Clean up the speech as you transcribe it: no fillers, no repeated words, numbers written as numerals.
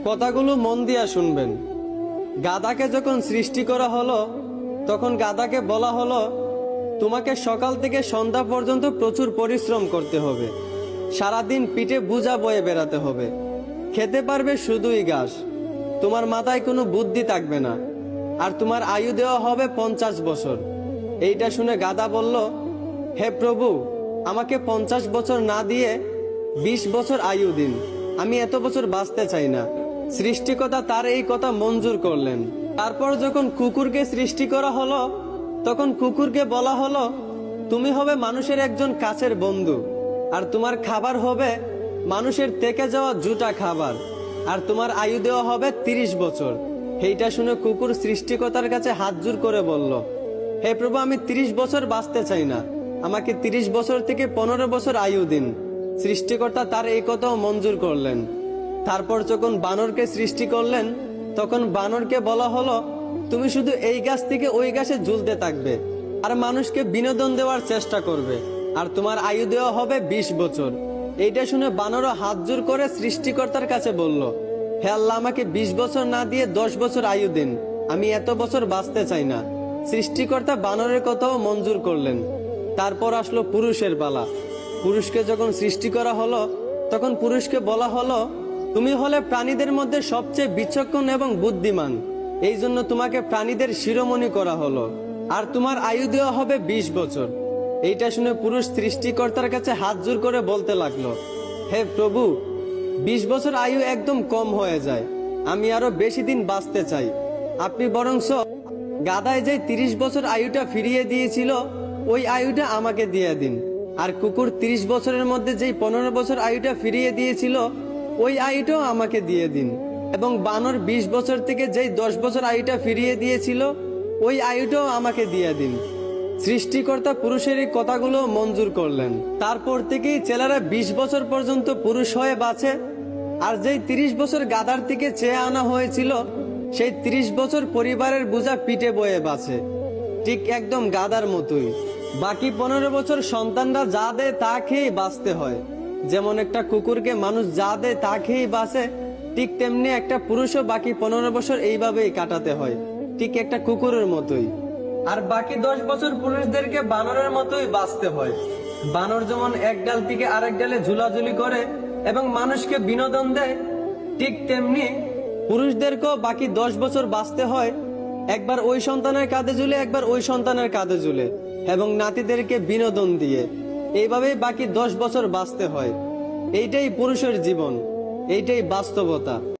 কথাগুলো মন দিয়া শুনবেন। গাধাকে যখন সৃষ্টি করা হলো তখন গাধাকে বলা হলো, তোমাকে সকাল থেকে সন্ধ্যা পর্যন্ত প্রচুর পরিশ্রম করতে হবে, সারাদিন পিঠে বোঝা বয়ে বেড়াতে হবে, খেতে পারবে শুধুই ঘাস, তোমার মাথায় কোনো বুদ্ধি থাকবে না, আর তোমার আয়ু দেওয়া হবে 50 বছর। এইটা শুনে গাধা বলল, হে প্রভু, আমাকে 50 বছর না দিয়ে 20 বছর আয়ু দিন, আমি এত বছর বাঁচতে চাই না। সৃষ্টিকর্তা তার এই কথা মঞ্জুর করলেন। তারপর যখন কুকুরকে সৃষ্টি করা হলো তখন কুকুরকে বলা হলো, তুমি হবে মানুষের একজন কাছের বন্ধু, আর তোমার খাবার হবে মানুষের থেকে যাওয়া জুটা খাবার, আর তোমার আয়ু দেওয়া হবে 30 বছর। এইটা শুনে কুকুর সৃষ্টিকর্তার কাছে হাত জোর করে বলল, হে প্রভু, আমি 30 বছর বাঁচতে চাই না, আমাকে 30 বছর থেকে 15 বছর আয়ু দিন। সৃষ্টিকর্তা তার এই কথাও মঞ্জুর করলেন। তারপর যখন বানরকে সৃষ্টি করলেন তখন বানরকে বলা হলো, তুমি শুধু এই গাছ থেকে ওই গাছে ঝুলতে থাকবে আর মানুষকে বিনোদন দেওয়ার চেষ্টা করবে, আর তোমার আয়ু দেওয়া হবে 20 বছর। এইটা শুনে বানরও হাত জোর করে সৃষ্টিকর্তার কাছে বলল, হে আল্লাহ, আমাকে 20 বছর না দিয়ে 10 বছর আয়ু দিন, আমি এত বছর বাঁচতে চাই না। সৃষ্টিকর্তা বানরের কথাও মঞ্জুর করলেন। তারপর আসলো পুরুষের পালা। পুরুষকে যখন সৃষ্টি করা হলো তখন পুরুষকে বলা হলো, তুমি হলে প্রাণীদের মধ্যে সবচেয়ে বিচক্ষণ এবং বুদ্ধিমান, এই জন্য তোমাকে প্রাণীদের শিরোমণি করা হলো, আর তোমার আয়ু দেওয়া হবে 20 বছর। এইটা শুনে পুরুষ সৃষ্টিকর্তার কাছে হাত জোর করে বলতে লাগলো, হে প্রভু, 20 বছর আয়ু একদম কম হয়ে যায়, আমি আরো বেশি দিন বাঁচতে চাই, আপনি বরংস গাধায় যে 30 বছর আয়ুটা ফিরিয়ে দিয়েছিল ওই আয়ুটা আমাকে দিয়ে দিন, আর কুকুর 30 বছরের মধ্যে যেই 15 বছর আয়ুটা ফিরিয়ে দিয়েছিল ওই আয়ুটাও আমাকে দিয়ে দিন, এবং বানর 20 বছর থেকে যেই 10 বছর আয়ুটা ফিরিয়ে দিয়েছিল ওই আয়ুটাও আমাকে দিয়ে দিন। সৃষ্টিকর্তা পুরুষের এই কথাগুলো মঞ্জুর করলেন। তারপর থেকেই ছেলেরা 20 বছর পর্যন্ত পুরুষ হয়ে বাঁচে, আর যেই 30 বছর গাধার থেকে চেয়ে আনা হয়েছিল সেই 30 বছর পরিবারের বোঝা পিঠে বয়ে বাঁচে, ঠিক একদম গাধার মতোই। বাকি 15 বছর সন্তানরা যা দেয় তা খেয়েই বাঁচতে হয়। যেমন একটা কুকুরকে মানুষ যা দেয় তা খেয়েই বাঁচে, ঠিক তেমনি একটা পুরুষও বাকি 15 বছর এইভাবেই কাটাতে হয়, ঠিক একটা কুকুরের মতোই। আর বাকি 10 বছর পুরুষদেরকে বানরের মতোই বাঁচতে হয়। বানর যেমন এক ডাল থেকে আরেক ডালে ঝুলাঝুলি করে এবং মানুষকে বিনোদন দেয়, ঠিক তেমনি পুরুষদেরকেও বাকি 10 বছর বাঁচতে হয়, একবার ওই সন্তানের কাঁধে ঝুলে একবার ওই সন্তানের কাঁধে ঝুলে, এবং নাতিদেরকে বিনোদন দিয়ে। এইভাবেই বাকি 10 বছর বাঁচতে হয়। এইটাই পুরুষের জীবন, এইটাই বাস্তবতা।